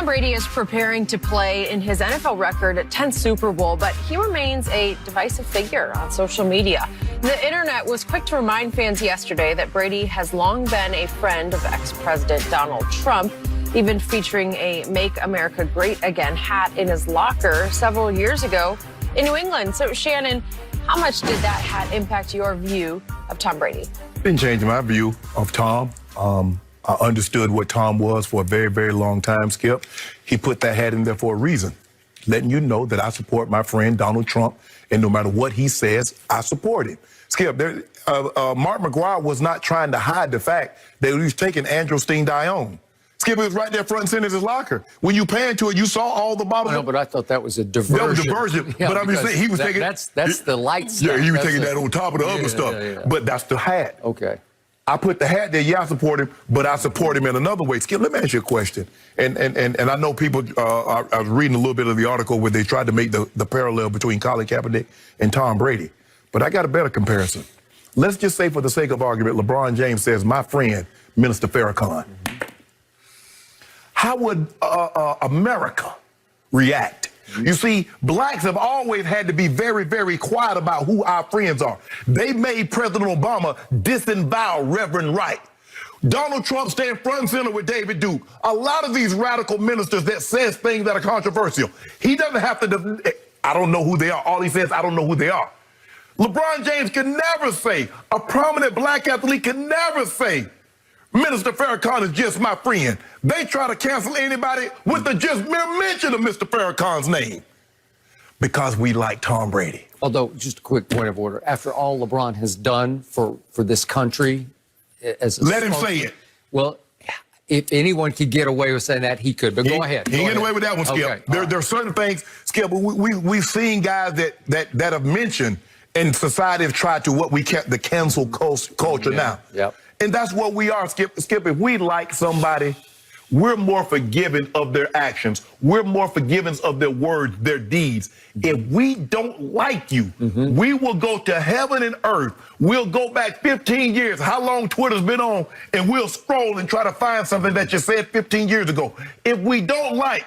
Brady is preparing to play in his NFL record 10th Super Bowl, but he remains a divisive figure on social media. The internet was quick to remind fans yesterday that Brady has long been a friend of ex-President Donald Trump, even featuring a Make America Great Again hat in his locker several years ago in New England. So, Shannon, how much did that hat impact your view of Tom Brady? It didn't change my view of Tom. I understood what Tom was for a very, very long time, Skip. He put that hat in there for a reason, letting you know that I support my friend Donald Trump, and no matter what he says, I support him. Skip, Mark McGuire was not trying to hide the fact that he was taking androstenedione dione. Skip, it was right there front and center in his locker. When you pan to it, you saw all the bottles. No, but I thought that was a diversion. That was diversion. Yeah, but I'm just saying, he was taking... That's the light stuff. Yeah, he was taking that on top of the other stuff. Yeah. But that's the hat. Okay. I put the hat there, yeah, I support him, but I support him in another way. Skip, let me ask you a question. And I know people, I was reading a little bit of the article where they tried to make the parallel between Colin Kaepernick and Tom Brady. But I got a better comparison. Let's just say, for the sake of argument, LeBron James says, my friend, Minister Farrakhan. How would America react? You see, blacks have always had to be very, very quiet about who our friends are. They made President Obama disavow Reverend Wright. Donald Trump stand front and center with David Duke. A lot of these radical ministers that says things that are controversial. He doesn't have to, I don't know who they are. All he says, I don't know who they are. LeBron James can never say, a prominent black athlete can never say, Minister Farrakhan is just my friend. They try to cancel anybody with the just mere mention of Mr. Farrakhan's name because we like Tom Brady. Although, just a quick point of order, after all LeBron has done for this country, as a let him say it. Well, if anyone could get away with saying that, he could. But go ahead. He get away with that one, Skip. Okay. There are certain things, Skip. We've seen guys that have mentioned, and society have tried to what we kept the cancel culture now. Yep. And that's what we are, Skip. If we like somebody, we're more forgiving of their actions. We're more forgiving of their words, their deeds. If we don't like you, we will go to heaven and earth. We'll go back 15 years, how long Twitter's been on, and we'll scroll and try to find something that you said 15 years ago. If we don't like,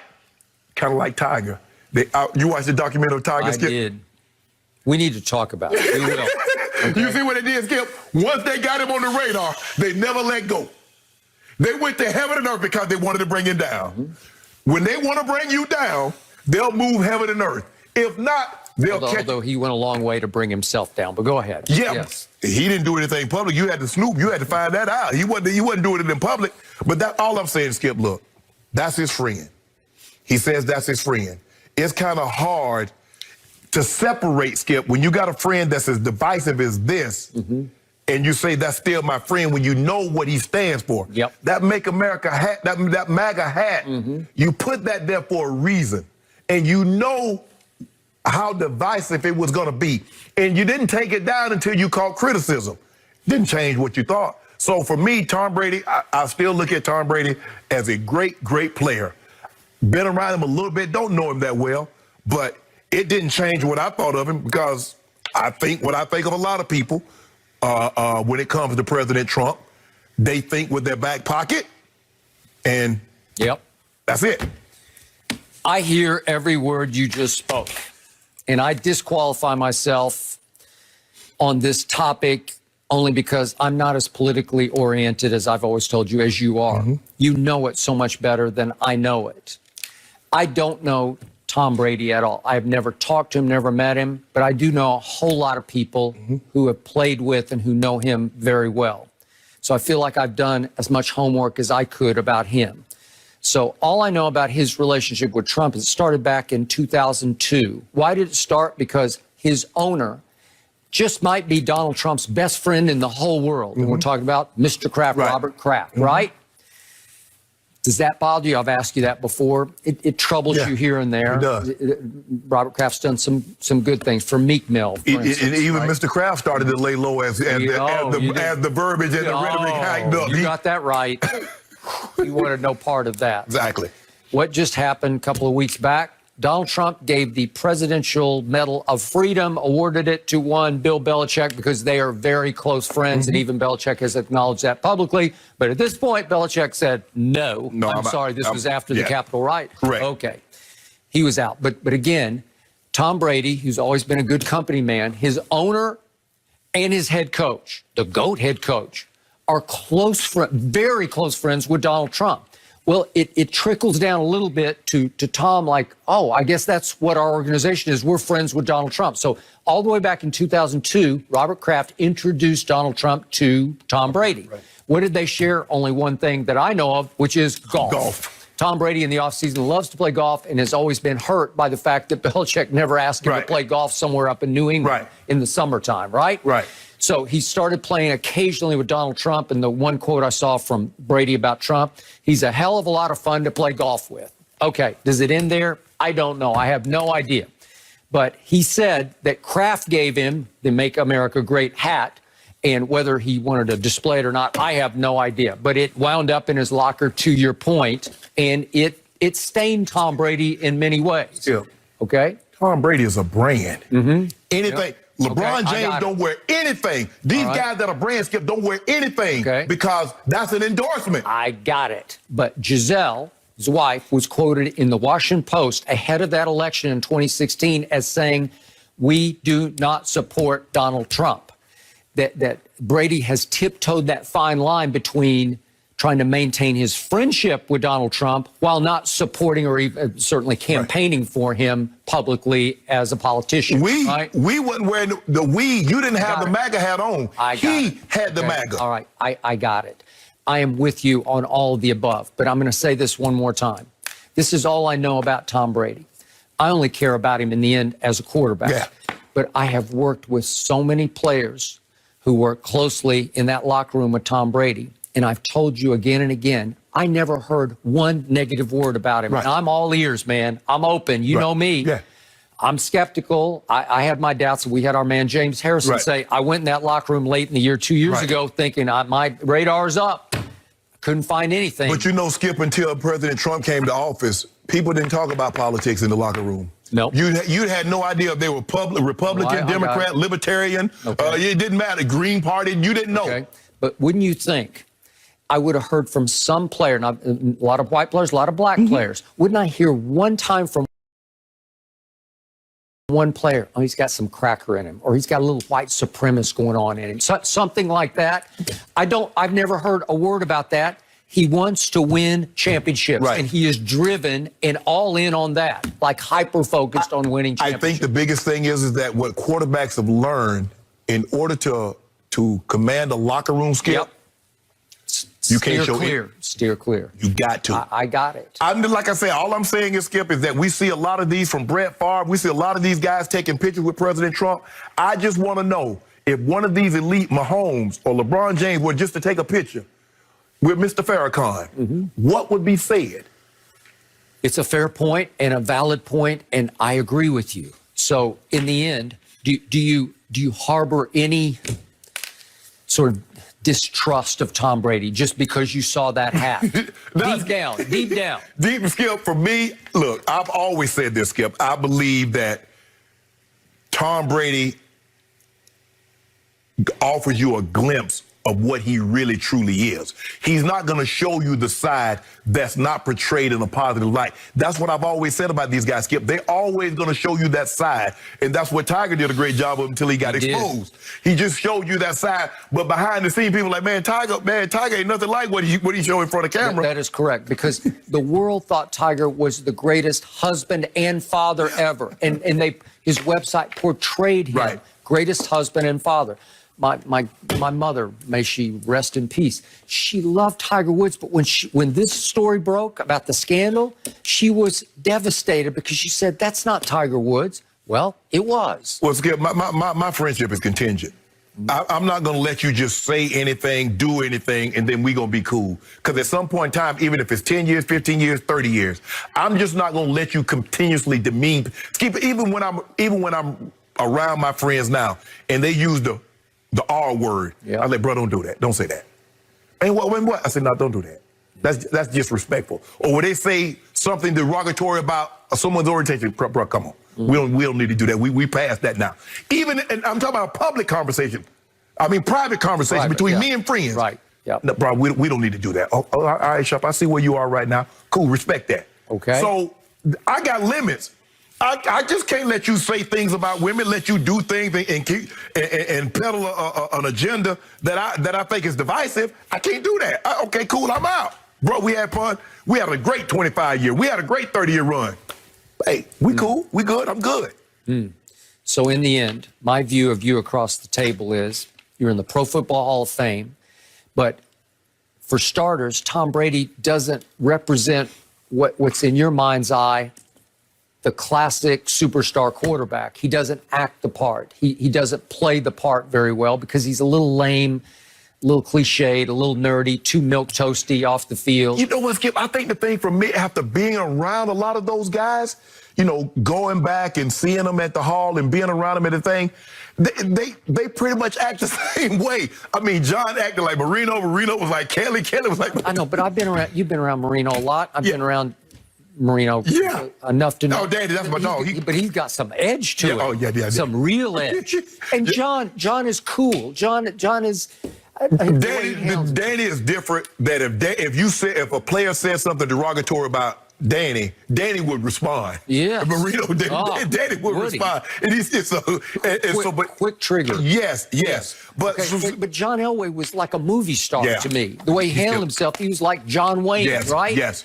kind of like Tiger. You watched the documentary of Tiger, Skip? I did. We need to talk about it. We will. Okay. You see what they did, Skip? Once they got him on the radar, they never let go. They went to heaven and earth because they wanted to bring him down. When they want to bring you down, they'll move heaven and earth. If not, they'll catch... Although he went a long way to bring himself down. But go ahead. Yeah, yes. He didn't do anything public. You had to snoop. You had to find that out. He wasn't doing it in public. But that all I'm saying, Skip, look, that's his friend. He says that's his friend. It's kind of hard to separate, Skip, when you got a friend that's as divisive as this, and you say that's still my friend when you know what he stands for. Yep. That Make America hat, that MAGA hat, you put that there for a reason. And you know how divisive it was going to be. And you didn't take it down until you caught criticism. Didn't change what you thought. So for me, Tom Brady, I still look at Tom Brady as a great, great player. Been around him a little bit, don't know him that well, but it didn't change what I thought of him because I think what I think of a lot of people when it comes to President Trump, they think with their back pocket, and that's it. I hear every word you just spoke, and I disqualify myself on this topic only because I'm not as politically oriented as I've always told you, as you are. You know it so much better than I know it. I don't know Tom Brady at all. I've never talked to him, never met him, but I do know a whole lot of people who have played with and who know him very well. So I feel like I've done as much homework as I could about him. So all I know about his relationship with Trump is it started back in 2002. Why did it start? Because his owner just might be Donald Trump's best friend in the whole world. And we're talking about Mr. Kraft, Robert Kraft, right? Does that bother you? I've asked you that before. It troubles you here and there. It does. Robert Kraft's done some good things for Meek Mill, for instance, and even Mr. Kraft started to lay low as the verbiage and the rhetoric hiked up. You got that right. You wanted no part of that. Exactly. What just happened a couple of weeks back, Donald Trump gave the Presidential Medal of Freedom, awarded it to one Bill Belichick because they are very close friends, and even Belichick has acknowledged that publicly. But at this point, Belichick said, no, I'm sorry, this was after the Capitol riot. Correct. Okay. He was out. But again, Tom Brady, who's always been a good company man, his owner and his head coach, the GOAT head coach, are very close friends with Donald Trump. Well, it trickles down a little bit to Tom, like, oh, I guess that's what our organization is. We're friends with Donald Trump. So all the way back in 2002, Robert Kraft introduced Donald Trump to Tom Brady. Right. What did they share? Only one thing that I know of, which is golf. Tom Brady in the offseason loves to play golf and has always been hurt by the fact that Belichick never asked him to play golf somewhere up in New England in the summertime, right? Right. So he started playing occasionally with Donald Trump, and the one quote I saw from Brady about Trump, he's a hell of a lot of fun to play golf with. Okay, does it end there? I don't know. I have no idea. But he said that Kraft gave him the Make America Great hat, and whether he wanted to display it or not, I have no idea. But it wound up in his locker, to your point, and it stained Tom Brady in many ways. Yeah. Okay? Tom Brady is a brand. Anything. LeBron James don't wear anything. These guys that are brand Skip don't wear anything because that's an endorsement. I got it. But Giselle, his wife, was quoted in the Washington Post ahead of that election in 2016 as saying, we do not support Donald Trump. That Brady has tiptoed that fine line between trying to maintain his friendship with Donald Trump while not supporting or even certainly campaigning for him publicly as a politician. We wasn't wearing you didn't have the MAGA hat on. He had the MAGA. All right, I got it. I am with you on all of the above, but I'm going to say this one more time. This is all I know about Tom Brady. I only care about him in the end as a quarterback. Yeah. But I have worked with so many players who work closely in that locker room with Tom Brady. And I've told you again and again, I never heard one negative word about him. And I'm all ears, man. I'm open. You know me. Yeah. I'm skeptical. I had my doubts. We had our man James Harrison say, I went in that locker room late in the year 2 years ago thinking my radar's up. Couldn't find anything. But you know, Skip, until President Trump came to office, people didn't talk about politics in the locker room. No. You had no idea if they were Republican, Democrat, Libertarian. It didn't matter. Green Party. You didn't know. Okay. But wouldn't you think I would have heard from some player, not a lot of white players, a lot of black players. Wouldn't I hear one time from one player, oh, he's got some cracker in him, or he's got a little white supremacist going on in him, something like that? I've never heard a word about that. He wants to win championships, and he is driven and all in on that, like hyper-focused on winning championships. I think the biggest thing is that what quarterbacks have learned in order to command a locker room, Skip, you can't show steer clear. You got to. I got it. Like I say, all I'm saying is, Skip, is that we see a lot of these from Brett Favre. We see a lot of these guys taking pictures with President Trump. I just want to know if one of these elite Mahomes or LeBron James were just to take a picture with Mr. Farrakhan, what would be said? It's a fair point and a valid point, and I agree with you. So in the end, do you harbor any sort of distrust of Tom Brady just because you saw that hat? Deep down. Deep, Skip, for me, look, I've always said this, Skip. I believe that Tom Brady offers you a glimpse of what he really truly is. He's not going to show you the side that's not portrayed in a positive light. That's what I've always said about these guys, Skip. They're always going to show you that side. And that's what Tiger did a great job of until he got exposed. He just showed you that side. But behind the scenes, people are like, man, Tiger ain't nothing like what he showed in front of camera. That is correct, because the world thought Tiger was the greatest husband and father ever. And his website portrayed him, greatest husband and father. My mother, may she rest in peace, she loved Tiger Woods, but when this story broke about the scandal, she was devastated because she said, that's not Tiger Woods. Well, it was. Well, Skip, my friendship is contingent. I'm not going to let you just say anything, do anything, and then we going to be cool. Because at some point in time, even if it's 10 years, 15 years, 30 years, I'm just not going to let you continuously demean. Skip, even when I'm around my friends now, and they use the R word. I like, bro, don't do that. Don't say that. And what? I said, no, don't do that. That's disrespectful. Or when they say something derogatory about someone's orientation, bro, come on. We don't need to do that. We passed that now. Even, and I'm talking about public conversation. I mean, private conversation between me and friends. Right. Yeah. No, bro, we don't need to do that. Oh, all right, Shop, I see where you are right now. Cool, respect that. Okay. So I got limits. I just can't let you say things about women, let you do things and peddle an agenda that I think is divisive. I can't do that. Okay, cool, I'm out. Bro, we had fun. We had a great 25-year. We had a great 30-year run. Hey, we cool. We good. I'm good. So in the end, my view of you across the table is you're in the Pro Football Hall of Fame, but for starters, Tom Brady doesn't represent what's in your mind's eye, the classic superstar quarterback. He doesn't act the part. He doesn't play the part very well because he's a little lame, a little cliched, a little nerdy, too milquetoasty off the field. You know what, Skip? I think the thing for me, after being around a lot of those guys, you know, going back and seeing them at the hall and being around them at the thing, they pretty much act the same way. I mean, John acted like Marino. Marino was like Kelly. Kelly was like... I know, but I've been around, you've been around Marino a lot. I've been around Marino enough to know. Oh, Daddy, that's my dog. But he's got some edge to it. Oh, yeah. Some real edge. And John is cool. John is... Danny is different. That if a player said something derogatory about Danny would respond. Yeah, Marino, Danny would respond, and he's quick trigger. Yes. But John Elway was like a movie star to me. The way he handled himself, he was like John Wayne, right? Yes.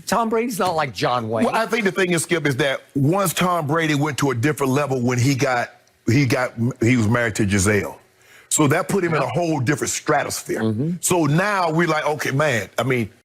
Tom Brady's not like John Wayne. Well, I think the thing is, Skip, is that once Tom Brady went to a different level when he was married to Giselle. So that put him in a whole different stratosphere. So now we're like, okay, man, I mean,